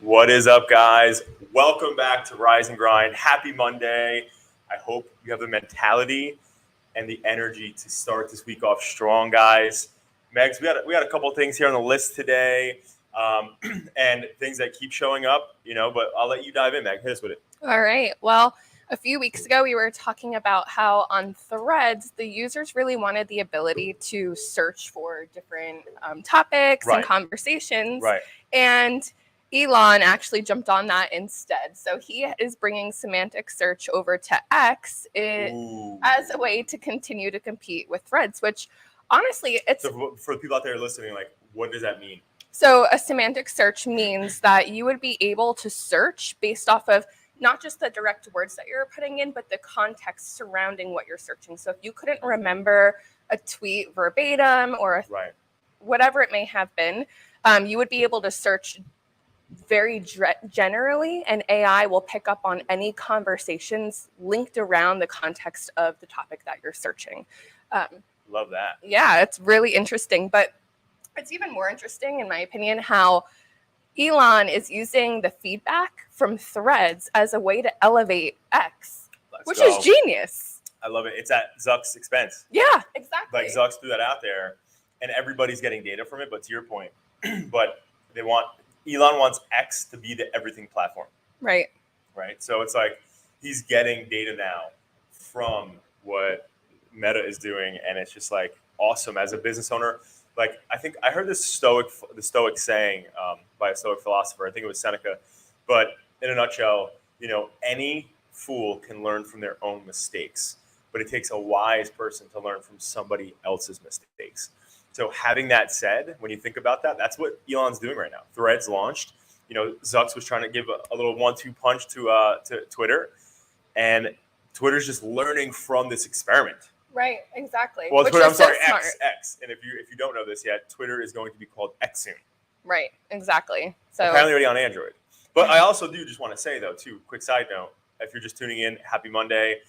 What is up, guys? Welcome back to Rise and Grind. Happy Monday. I hope you have the mentality and the energy to start this week off strong, guys. Megs, we got a couple of things here on the list today, and things that keep showing up, but I'll let you dive in, Meg. Hit us with it. All right. Well, a few weeks ago, we were talking about how on Threads, the users really wanted the ability to search for different topics and conversations. Right. And Elon actually jumped on that instead. So he is bringing semantic search over to X as a way to continue to compete with Threads, which honestly, it's... So for the people out there listening, what does that mean? So a semantic search means that you would be able to search based off of not just the direct words that you're putting in, but the context surrounding what you're searching. So if you couldn't remember a tweet verbatim or whatever it may have been, you would be able to search very generally, and AI will pick up on any conversations linked around the context of the topic that you're searching. Love that. Yeah, it's really interesting. But it's even more interesting, in my opinion, how Elon is using the feedback from Threads as a way to elevate X, which is genius. I love it. It's at Zuck's expense. Yeah, exactly. Like Zuck's threw that out there, and everybody's getting data from it. But to your point, Elon wants X to be the everything platform. Right. So it's like he's getting data now from what Meta is doing, and it's just like awesome as a business owner. Like I think I heard the Stoic saying by a Stoic philosopher. I think it was Seneca. But in a nutshell, any fool can learn from their own mistakes, but it takes a wise person to learn from somebody else's mistakes. So having that said, when you think about that, that's what Elon's doing right now. Threads launched. Zucks was trying to give a little 1-2 punch to Twitter, and Twitter's just learning from this experiment. Right, exactly. Well, Twitter, X. And if you don't know this yet, Twitter is going to be called X soon. Right, exactly. So apparently already on Android. But I also do just want to say, though, too, quick side note, if you're just tuning in, happy Monday.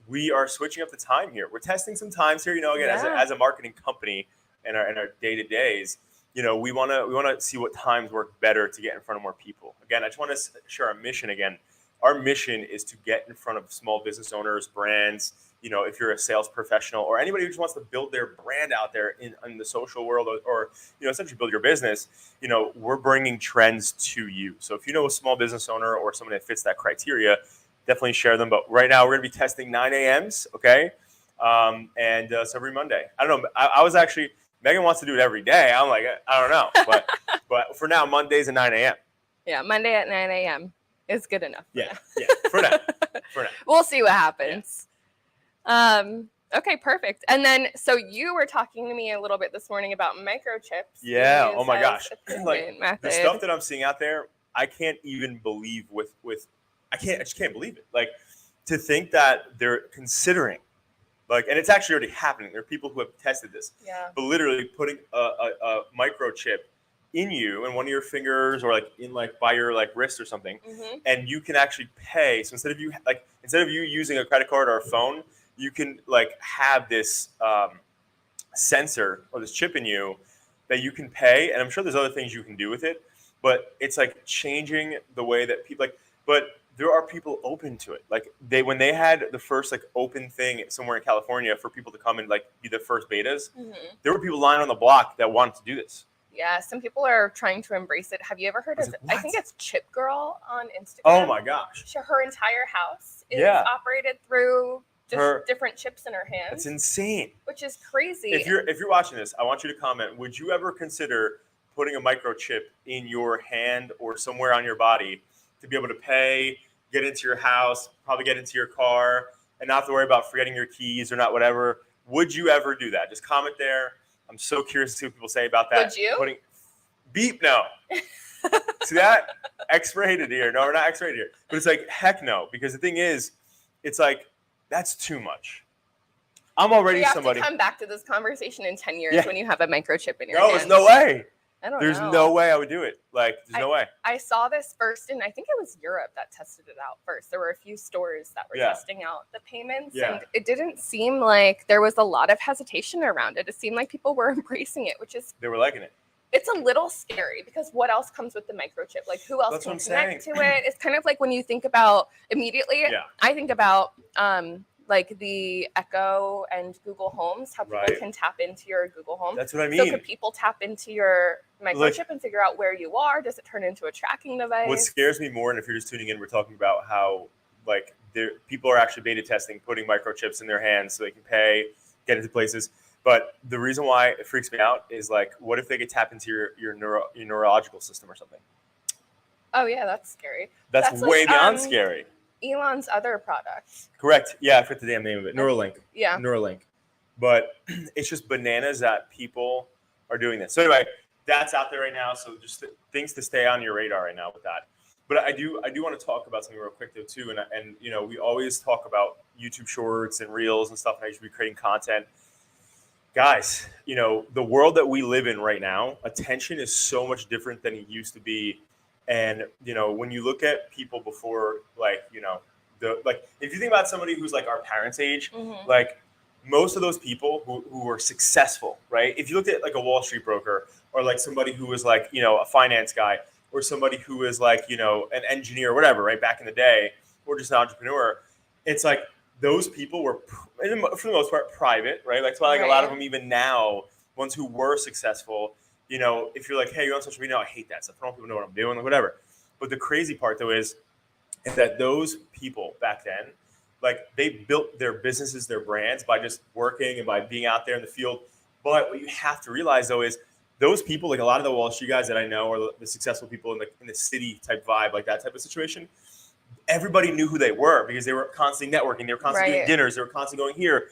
We are switching up the time here. We're testing some times here, as a marketing company in our day-to-days, we want to see what times work better to get in front of more people. Again, I just want to share our mission again. Our mission is to get in front of small business owners, brands, if you're a sales professional or anybody who just wants to build their brand out there in the social world or essentially build your business, we're bringing trends to you. So if you know a small business owner or someone that fits that criteria, definitely share them. But right now we're going to be testing 9 a.m.s, okay? And so every Monday. I don't know. I was actually, Megan wants to do it every day. I'm like, I don't know. But for now, Mondays at 9 a.m. Yeah, Monday at 9 a.m. is good enough. Yeah, for now. We'll see what happens. Yeah. Okay, perfect. And then, so you were talking to me a little bit this morning about microchips. Yeah. Oh my gosh. The stuff that I'm seeing out there, I can't even believe I just can't believe it. Like to think that they're considering, and it's actually already happening. There are people who have tested this. Yeah. But literally putting a microchip in you and one of your fingers or by your wrist or something, and you can actually pay. So instead of you using a credit card or a phone, you can have this sensor or this chip in you that you can pay. And I'm sure there's other things you can do with it, but it's changing the way that people but there are people open to it. When they had the first open thing somewhere in California for people to come and be the first betas, there were people lying on the block that wanted to do this. Yeah, some people are trying to embrace it. Have you ever heard of I think it's Chip Girl on Instagram. Oh my gosh. Her entire house is operated through just different chips in her hands. It's insane. Which is crazy. If you're watching this, I want you to comment, would you ever consider putting a microchip in your hand or somewhere on your body to be able to pay, get into your house, probably get into your car, and not have to worry about forgetting your keys or not whatever? Would you ever do that? Just comment there. I'm so curious to see what people say about that. Would you? Beep, no. See that? X-rated here. No, we're not X-rated here. But it's heck no. Because the thing is, it's that's too much. I'm already somebody. You have to come back to this conversation in 10 years when you have a microchip in your hand. No, there's no way. There's no way I would do it. There's no way. I saw this first, and I think it was Europe that tested it out first. There were a few stores that were testing out the payments, and it didn't seem like there was a lot of hesitation around it. It seemed like people were embracing it, which is... They were liking it. it's a little scary because what else comes with the microchip? Like who else That's can what I'm connect saying. to it? It's kind of like when you think about immediately, Yeah. I think about like the Echo and Google Homes, how people Right. can tap into your Google Home. That's what I So mean. could people tap into your microchip Like- and figure out where you are? Does it turn into a tracking device? What scares me more, and if you're just tuning in, we're talking about how like people are actually beta testing, putting microchips in their hands so they can pay, get into places. But the reason why it freaks me out is like, what if they could tap into your neurological system or something? Oh yeah, that's scary. That's That's way like, beyond scary. Elon's other product. Correct. Yeah, I forget the damn name of it. Neuralink. Yeah. Neuralink. But it's just bananas that people are doing this. So anyway, that's out there right now. So just things to stay on your radar right now with that. But I do want to talk about something real quick though too. And you know, we always talk about YouTube Shorts and Reels and stuff, and I should be creating content. Guys, you know, the world that we live in right now, attention is so much different than it used to be. And, you know, when you look at people before, like, you know, if you think about somebody who's like our parents' age, like most of those people who were successful, right? If you looked at like a Wall Street broker or like somebody who was like, you know, a finance guy or somebody who was like, you know, an engineer or whatever, right? Back in the day, or just an entrepreneur, it's like, those people were, for the most part, private, right? That's why, like, a lot of them, even now, ones who were successful, you know, if you're like, hey, you're on social media, no, I hate that stuff. I don't want people to know what I'm doing, like, whatever. But the crazy part, though, is that those people back then, like, they built their businesses, their brands by just working and by being out there in the field. But what you have to realize, though, is those people, like a lot of the Wall Street guys that I know, are the successful people in the city type vibe, like that type of situation. Everybody knew who they were because they were constantly networking. They were constantly doing dinners. They were constantly going here.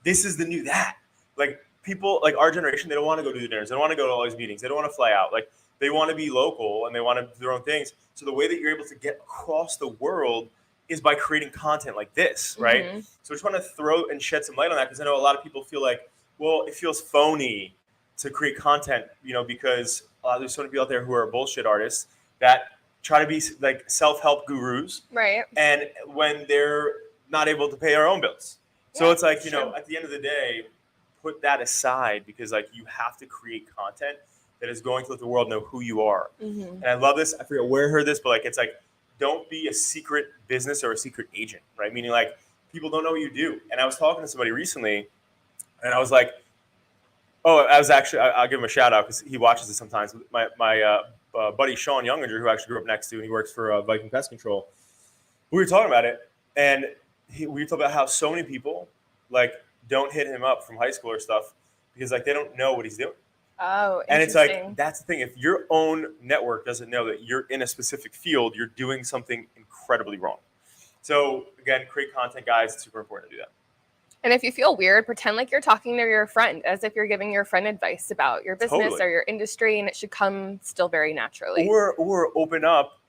This is the new that. Like people, like our generation, they don't want to go to the dinners. They don't want to go to all these meetings. They don't want to fly out. Like they want to be local and they want to do their own things. So the way that you're able to get across the world is by creating content like this, right? So I just want to throw and shed some light on that because I know a lot of people feel like, well, it feels phony to create content, you know, because there's so many people out there who are bullshit artists that try to be like self-help gurus, right? And when they're not able to pay their own bills, so it's like, you know, at the end of the day, put that aside because like you have to create content that is going to let the world know who you are. And I love this. I forget where I heard this, but like it's like, don't be a secret business or a secret agent, right? Meaning like people don't know what you do. And I was talking to somebody recently, and I was like, oh, I was actually, I'll give him a shout out because he watches this sometimes. My buddy Sean Younginger, who I actually grew up next to, and he works for Viking Pest Control. We were talking about it, and we were talking about how so many people like don't hit him up from high school or stuff because like they don't know what he's doing. Oh, and it's like that's the thing. If your own network doesn't know that you're in a specific field, you're doing something incredibly wrong. So again, create content, guys. It's super important to do that. And if you feel weird, pretend like you're talking to your friend as if you're giving your friend advice about your business or your industry, and it should come still very naturally. Or open up,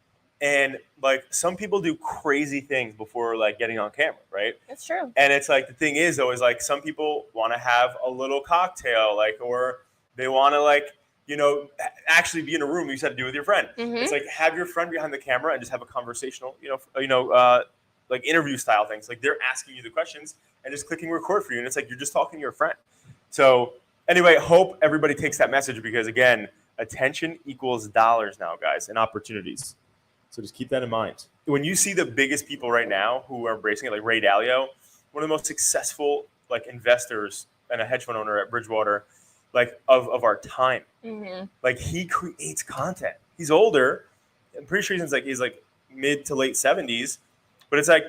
and like some people do crazy things before like getting on camera, right? That's true. And it's like the thing is though is like some people want to have a little cocktail, like, or they want to like, you know, actually be in a room you said to do with your friend. It's like have your friend behind the camera and just have a conversational, like interview style things. Like they're asking you the questions and just clicking record for you. And it's like, you're just talking to your friend. So anyway, hope everybody takes that message because again, attention equals dollars now, guys, and opportunities. So just keep that in mind. When you see the biggest people right now who are embracing it, like Ray Dalio, one of the most successful like investors and a hedge fund owner at Bridgewater, like of our time, like he creates content. He's older. I'm pretty sure he's like mid to late 70s, but it's like,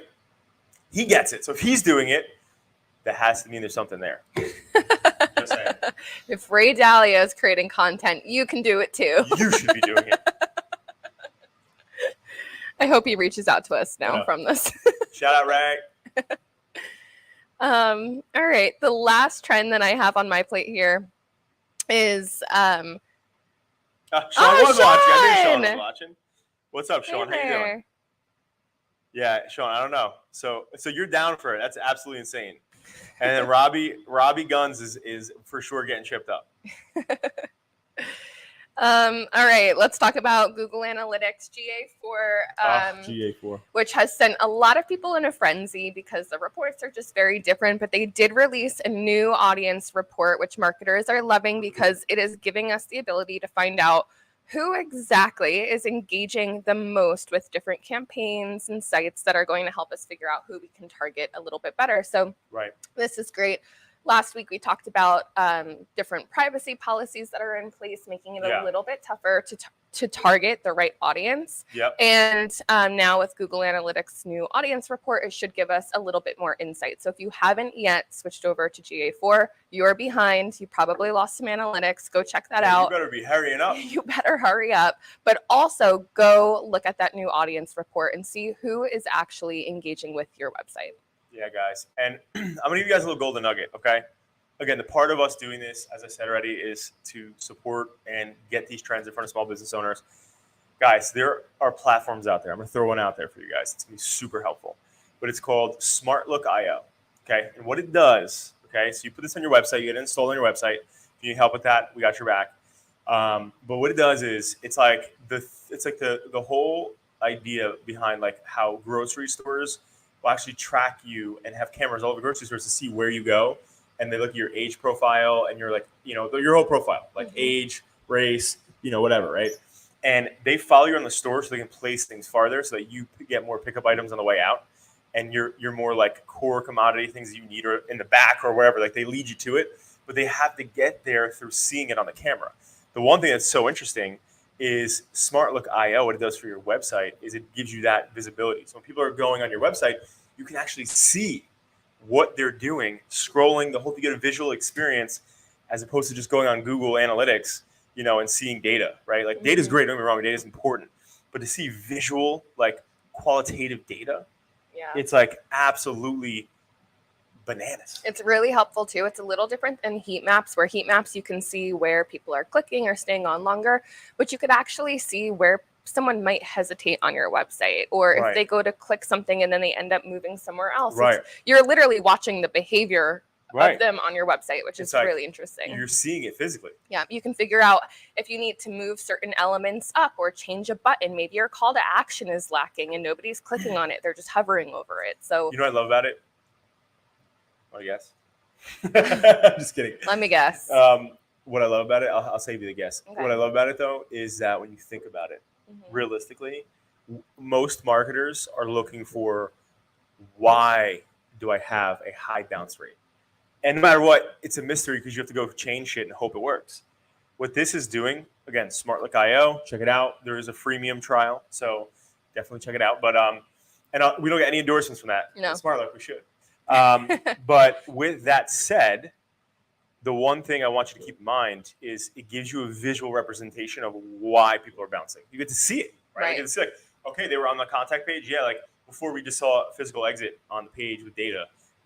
he gets it. So if he's doing it, that has to mean there's something there. Just saying. If Ray Dalio is creating content, you can do it too. You should be doing it. I hope he reaches out to us now from this. Shout out, Ray. All right. The last trend that I have on my plate here is Sean was watching. I knew Sean was watching. What's up, Sean? How you doing? Yeah, Sean, I don't know. So you're down for it. That's absolutely insane. And then Robbie Guns is for sure getting chipped up. All right, let's talk about Google Analytics GA4, GA4. which has sent a lot of people in a frenzy because the reports are just very different. But they did release a new audience report, which marketers are loving because it is giving us the ability to find out who exactly is engaging the most with different campaigns and sites that are going to help us figure out who we can target a little bit better. So Right. this is great. Last week, we talked about different privacy policies that are in place, making it a little bit tougher to target the right audience. Yep. And now with Google Analytics' new audience report, it should give us a little bit more insight. So if you haven't yet switched over to GA4, you're behind. You probably lost some analytics. Go check that out. You better be hurrying up. You better hurry up. But also go look at that new audience report and see who is actually engaging with your website. Yeah, guys. And I'm going to give you guys a little golden nugget, okay? Again, the part of us doing this, as I said already, is to support and get these trends in front of small business owners. Guys, there are platforms out there. I'm going to throw one out there for you guys. It's going to be super helpful. But it's called SmartLook.io, okay? And what it does, okay, so you put this on your website. You get it installed on your website. If you need help with that, we got your back. But what it does is it's like the whole idea behind like how grocery stores will actually track you and have cameras all over grocery stores to see where you go. And they look at your age profile and you're like, your whole profile, like age, race, whatever, right? And they follow you on the store so they can place things farther so that you get more pickup items on the way out. And you're more like core commodity things that you need or in the back or wherever, like they lead you to it, but they have to get there through seeing it on the camera. The one thing that's so interesting is SmartLook.io, what it does for your website is it gives you that visibility. So when people are going on your website, you can actually see what they're doing, scrolling, the whole thing, get a visual experience as opposed to just going on Google Analytics, and seeing data, right? Like data is great, don't get me wrong, data is important. But to see visual, like qualitative data, it's like absolutely bananas. It's really helpful too. It's a little different than heat maps, where heat maps you can see where people are clicking or staying on longer, but you could actually see where someone might hesitate on your website, or if they go to click something and then they end up moving somewhere else. Right. You're literally watching the behavior of them on your website, which is like, really interesting. You're seeing it physically. Yeah, you can figure out if you need to move certain elements up or change a button. Maybe your call to action is lacking and nobody's clicking on it. They're just hovering over it. So you know what I love about it? Want to guess? Just kidding. Let me guess. What I love about it, I'll save you the guess. Okay. What I love about it, though, is that when you think about it, realistically, most marketers are looking for, why do I have a high bounce rate? And no matter what, it's a mystery because you have to go change shit and hope it works. What this is doing, again, SmartLook.io, check it out. There is a freemium trial, so definitely check it out. But we don't get any endorsements from that. No. SmartLook, we should. But with that said, the one thing I want you to keep in mind is it gives you a visual representation of why people are bouncing. You get to see it, right? You get to see, like, okay, they were on the contact page. Yeah, like before we just saw a physical exit on the page with data.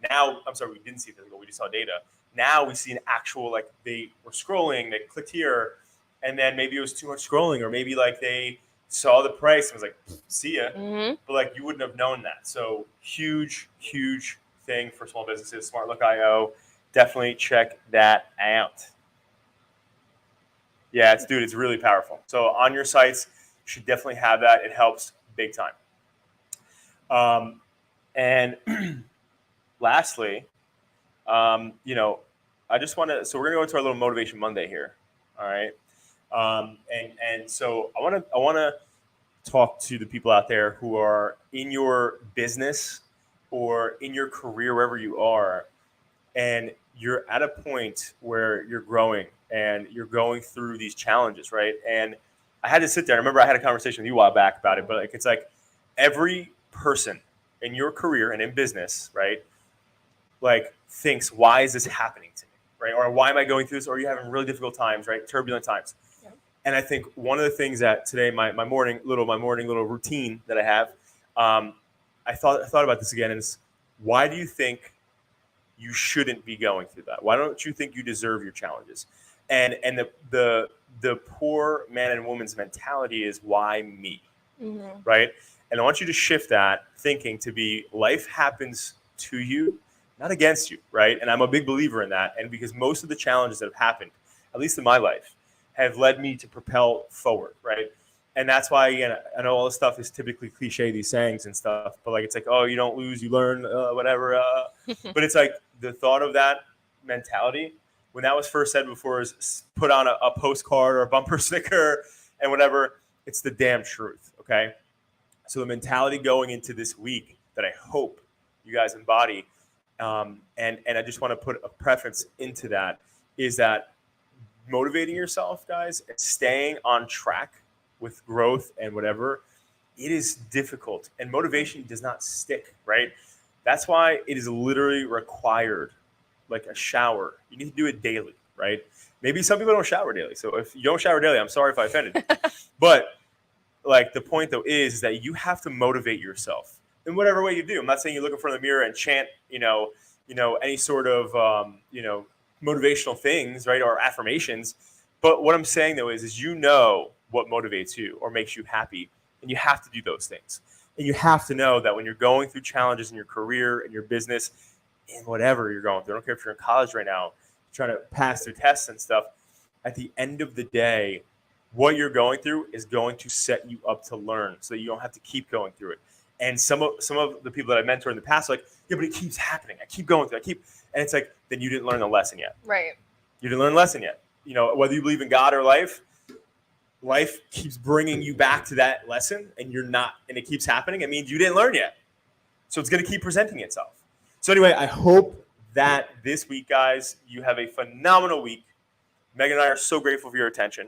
Now, I'm sorry, we didn't see physical. We just saw data. Now we see an actual, like they were scrolling, they clicked here, and then maybe it was too much scrolling, or maybe like they saw the price and was like, see ya. But like you wouldn't have known that. So huge, huge thing for small businesses, SmartLook.io. Definitely check that out. Yeah, it's really powerful. So on your sites, you should definitely have that. It helps big time. And lastly, I just want to. So we're gonna go into our little Motivation Monday here. All right. And so I want to talk to the people out there who are in your business or in your career, wherever you are, and you're at a point where you're growing and you're going through these challenges, right? And I had to sit there. I remember I had a conversation with you a while back about it, but like it's like every person in your career and in business, right, like thinks, why is this happening to me, right? Or why am I going through this? Or are you having really difficult times, right? Turbulent times. Yeah. And I think one of the things that today, my morning little routine that I have, I thought about this again, and it's, why do you think you shouldn't be going through that? Why don't you think you deserve your challenges? And the poor man and woman's mentality is, why me, right? And I want you to shift that thinking to be, life happens to you, not against you, right? And I'm a big believer in that. And because most of the challenges that have happened, at least in my life, have led me to propel forward, right? And that's why, again, I know all this stuff is typically cliche, these sayings and stuff, but like, it's like, oh, you don't lose, you learn, whatever. But it's like the thought of that mentality, when that was first said before, is put on a postcard or a bumper sticker and whatever, it's the damn truth, okay? So the mentality going into this week that I hope you guys embody, and I just want to put a preference into that, is that motivating yourself, guys, and staying on track with growth and whatever, it is difficult. And motivation does not stick, right? That's why it is literally required, like a shower. You need to do it daily, right? Maybe some people don't shower daily. So if you don't shower daily, I'm sorry if I offended you. But like the point though is that you have to motivate yourself in whatever way you do. I'm not saying you look in front of the mirror and chant, any sort of, motivational things, right? Or affirmations. But what I'm saying though is what motivates you or makes you happy. And you have to do those things. And you have to know that when you're going through challenges in your career and your business and whatever you're going through, I don't care if you're in college right now, trying to pass through tests and stuff, at the end of the day, what you're going through is going to set you up to learn so that you don't have to keep going through it. And some of the people that I mentored in the past are like, yeah, but it keeps happening. I keep going through it. And it's like, then you didn't learn the lesson yet. Right. You didn't learn the lesson yet. Whether you believe in God or life keeps bringing you back to that lesson and it keeps happening. It means you didn't learn yet. So it's going to keep presenting itself. So anyway, I hope that this week, guys, you have a phenomenal week. Megan and I are so grateful for your attention.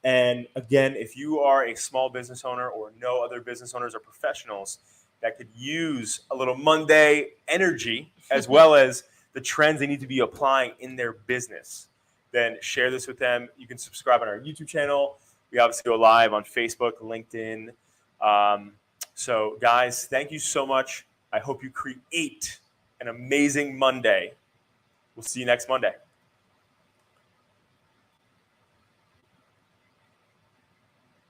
And again, if you are a small business owner or know other business owners or professionals that could use a little Monday energy as well as the trends they need to be applying in their business, then share this with them. You can subscribe on our YouTube channel. We obviously go live on Facebook, LinkedIn. So guys, thank you so much. I hope you create an amazing Monday. We'll see you next Monday.